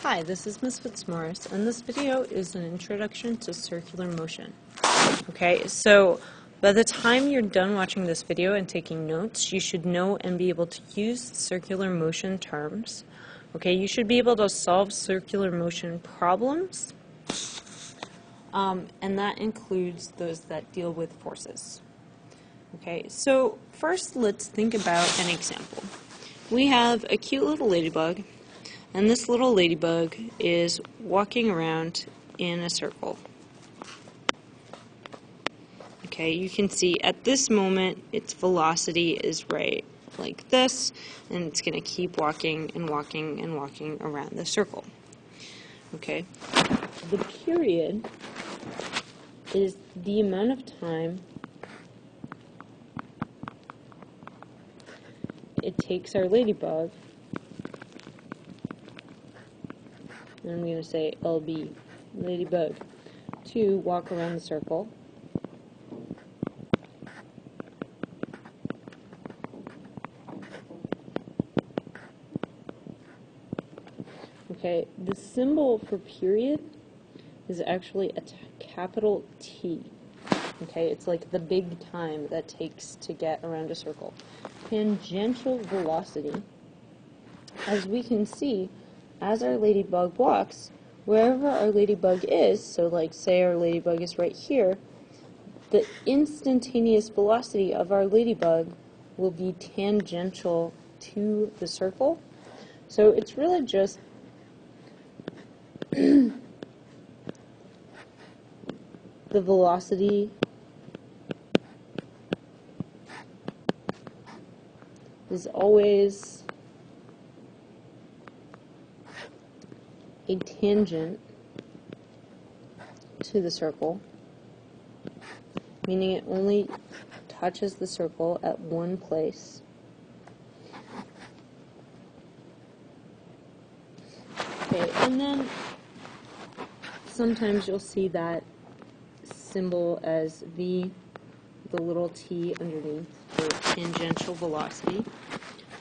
Hi, this is Ms. Fitzmaurice, and this video is an introduction to circular motion. Okay, so by the time you're done watching this video and taking notes, you should know and be able to use circular motion terms. Okay, you should be able to solve circular motion problems, and that includes those that deal with forces. Okay, so first let's think about an example. We have a cute little ladybug, and this little ladybug is walking around in a circle. Okay, you can see at this moment its velocity is right like this, and it's going to keep walking and walking and walking around the circle. Okay, the period is the amount of time it takes our ladybug, and I'm going to say LB, ladybug, to walk around the circle. Okay, the symbol for period is actually a capital T. Okay, it's like the big time that takes to get around a circle. Tangential velocity, as we can see, as our ladybug walks, wherever our ladybug is, so like say our ladybug is right here, the instantaneous velocity of our ladybug will be tangential to the circle. So it's really just the velocity is always a tangent to the circle, meaning it only touches the circle at one place. Okay, and then sometimes you'll see that symbol as V, the little t underneath for tangential velocity.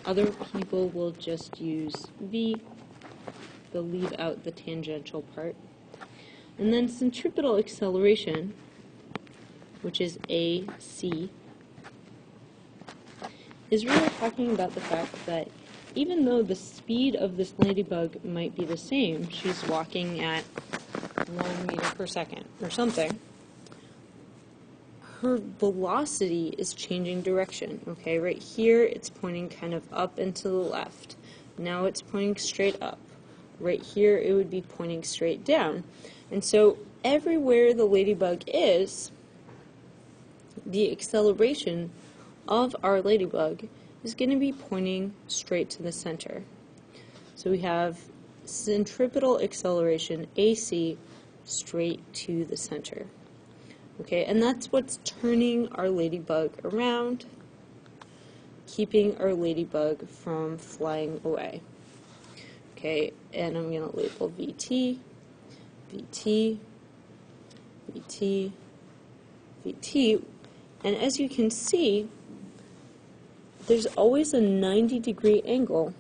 Other people will just use V. They'll leave out the tangential part. And then centripetal acceleration, which is AC, is really talking about the fact that even though the speed of this ladybug might be the same, she's walking at 1 meter per second or something, her velocity is changing direction. Okay, right here it's pointing kind of up and to the left. Now it's pointing straight up. Right here it would be pointing straight down. And so everywhere the ladybug is, the acceleration of our ladybug is going to be pointing straight to the center. So we have centripetal acceleration, AC, straight to the center. Okay, and that's what's turning our ladybug around, keeping our ladybug from flying away. Okay, and I'm going to label VT, VT, VT, VT, and as you can see, there's always a 90-degree angle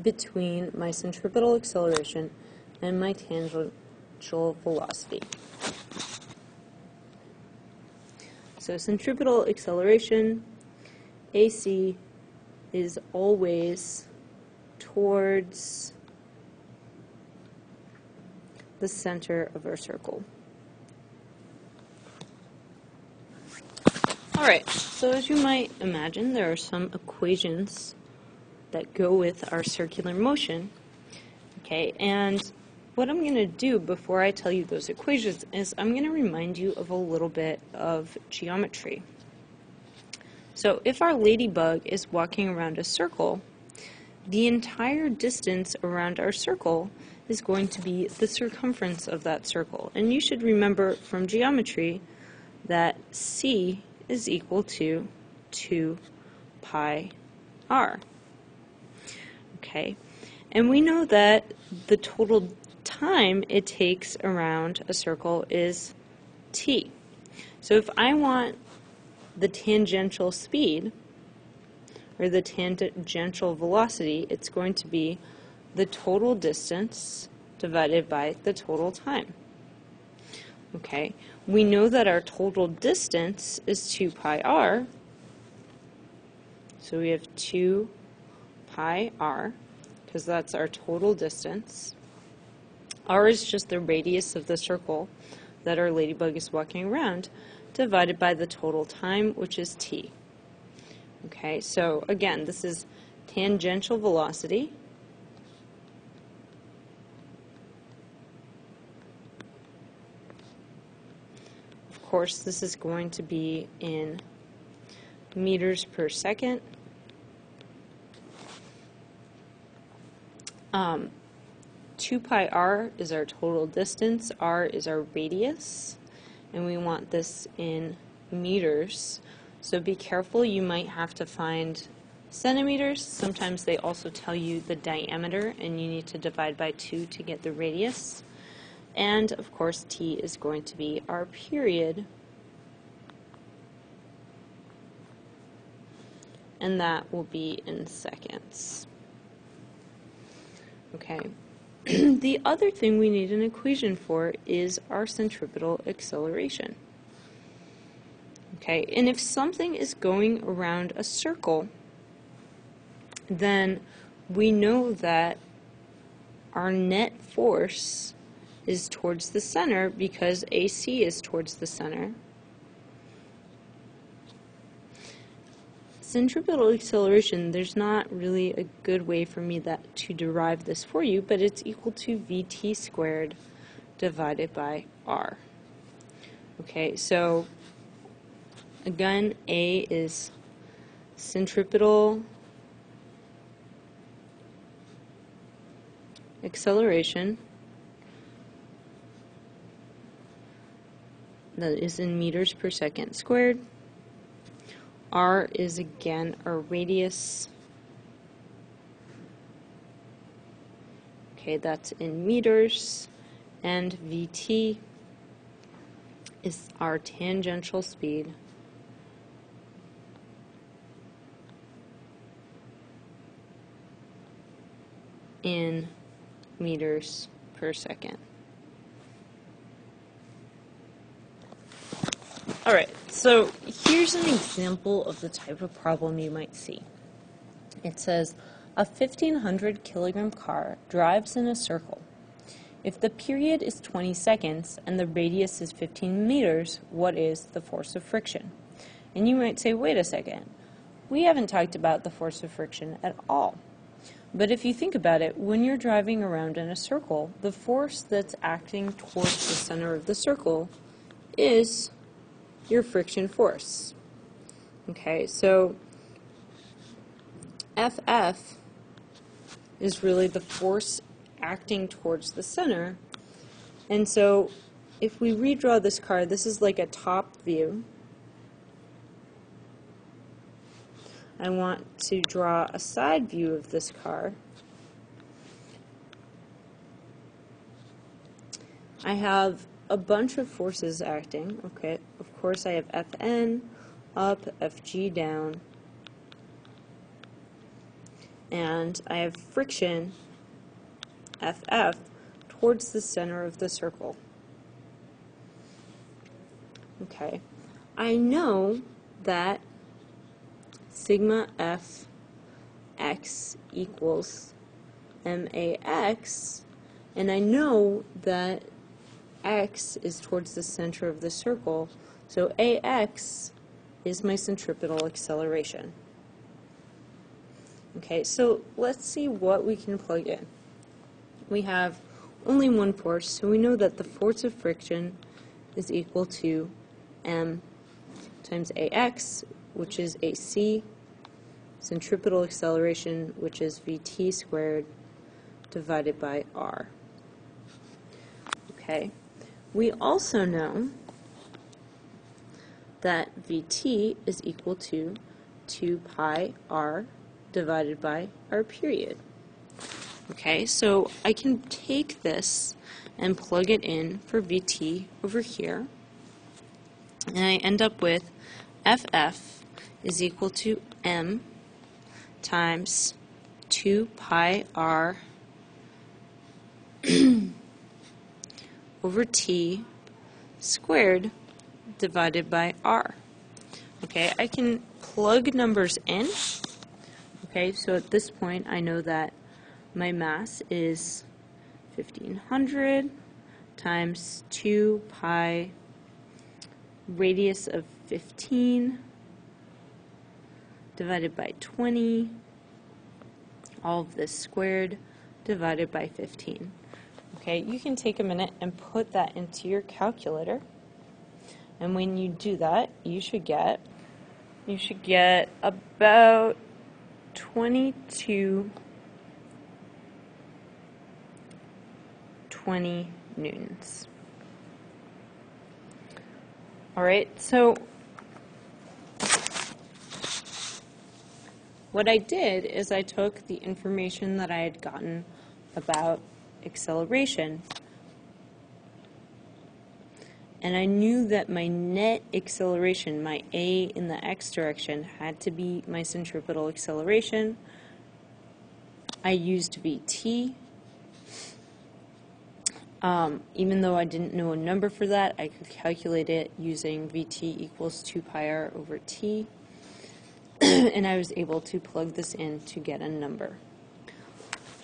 between my centripetal acceleration and my tangential velocity. So centripetal acceleration, AC, is always towards the center of our circle. Alright, so as you might imagine, there are some equations that go with our circular motion. Okay, and what I'm going to do before I tell you those equations is I'm going to remind you of a little bit of geometry. So if our ladybug is walking around a circle, the entire distance around our circle is going to be the circumference of that circle. And you should remember from geometry that C is equal to 2 pi r. Okay, and we know that the total time it takes around a circle is t. So if I want the tangential speed, or the tangential velocity, it's going to be the total distance divided by the total time. Okay, we know that our total distance is 2 pi r, so we have 2 pi r, because that's our total distance. R is just the radius of the circle that our ladybug is walking around, divided by the total time, which is t. Okay, so again, this is tangential velocity. Of course, this is going to be in meters per second. 2 pi r is our total distance, r is our radius, and we want this in meters. So be careful, you might have to find centimeters. Sometimes they also tell you the diameter, and you need to divide by 2 to get the radius. And of course, t is going to be our period, and that will be in seconds. Okay. The other thing we need an equation for is our centripetal acceleration. Okay, and if something is going around a circle, then we know that our net force is towards the center because AC is towards the center. Centripetal acceleration, there's not really a good way for me to derive this for you, but it's equal to Vt squared divided by r. Okay, so again, A is centripetal acceleration. That is in meters per second squared. R is again our radius. Okay, that's in meters. And Vt is our tangential speed. In meters per second. Alright, so here's an example of the type of problem you might see. It says, a 1,500 kilogram car drives in a circle. If the period is 20 seconds and the radius is 15 meters, what is the force of friction? And you might say, wait a second, we haven't talked about the force of friction at all. But if you think about it, when you're driving around in a circle, the force that's acting towards the center of the circle is your friction force. Okay, so FF is really the force acting towards the center. And so if we redraw this car, this is like a top view. I want to draw a side view of this car. I have a bunch of forces acting. Okay, of course I have Fn up, Fg down, and I have friction, Ff, towards the center of the circle. Okay, I know that sigma Fx equals max, and I know that x is towards the center of the circle, so ax is my centripetal acceleration. Okay, so let's see what we can plug in. We have only one force, so we know that the force of friction is equal to m times ax, which is ac, centripetal acceleration, which is Vt squared, divided by r. Okay. We also know that Vt is equal to 2 pi r divided by our period. Okay, so I can take this and plug it in for Vt over here, and I end up with Ff is equal to m times 2 pi r over t squared divided by r. Okay, I can plug numbers in. Okay, so at this point I know that my mass is 1500 times 2 pi radius of 15 divided by 20, all of this squared divided by 15. Okay, you can take a minute and put that into your calculator, and when you do that, you should get about 2220 newtons. All right, so what I did is I took the information that I had gotten about acceleration, and I knew that my net acceleration, my a in the x direction, had to be my centripetal acceleration. I used vt. Even though I didn't know a number for that, I could calculate it using vt equals 2 pi r over t, and I was able to plug this in to get a number.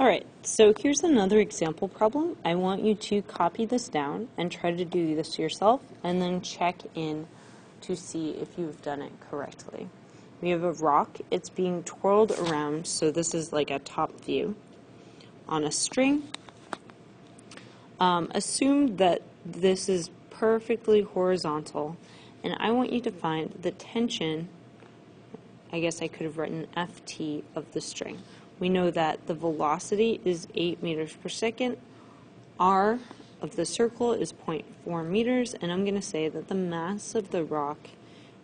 Alright, so here's another example problem. I want you to copy this down and try to do this yourself, and then check in to see if you've done it correctly. We have a rock. It's being twirled around, so this is like a top view on a string. Assume that this is perfectly horizontal, and I want you to find the tension. I guess I could have written Ft of the string. We know that the velocity is 8 meters per second, r of the circle is 0.4 meters, and I'm going to say that the mass of the rock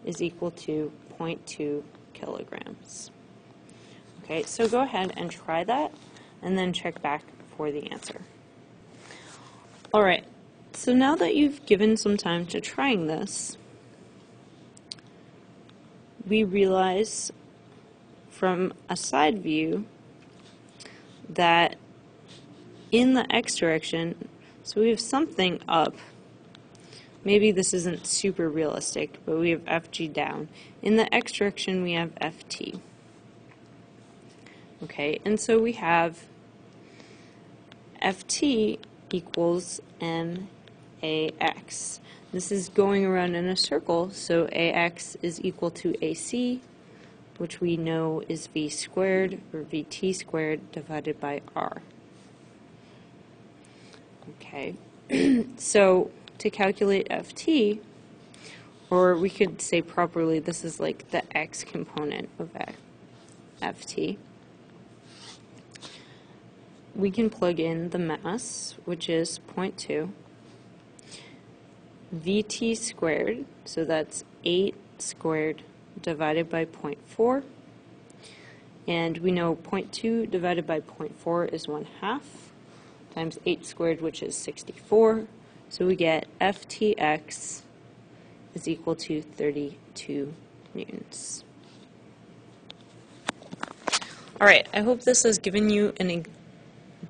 is equal to 0.2 kilograms. Okay, so go ahead and try that, and then check back for the answer. Alright, so now that you've given some time to trying this, we realize from a side view that in the x direction, so we have something up. Maybe this isn't super realistic, but we have Fg down. In the x direction, we have Ft. Okay, and so we have Ft equals max. This is going around in a circle, so ax is equal to ac, which we know is v squared, or vt squared, divided by r. Okay, so to calculate ft, or we could say properly, this is like the x component of ft, we can plug in the mass, which is 0.2, vt squared, so that's 8 squared divided by 0.4, and we know 0.2 divided by 0.4 is 1/2, times 8 squared, which is 64, so we get ftx is equal to 32 newtons. Alright, I hope this has given you a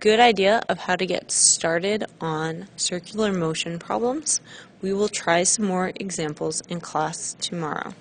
good idea of how to get started on circular motion problems. We will try some more examples in class tomorrow.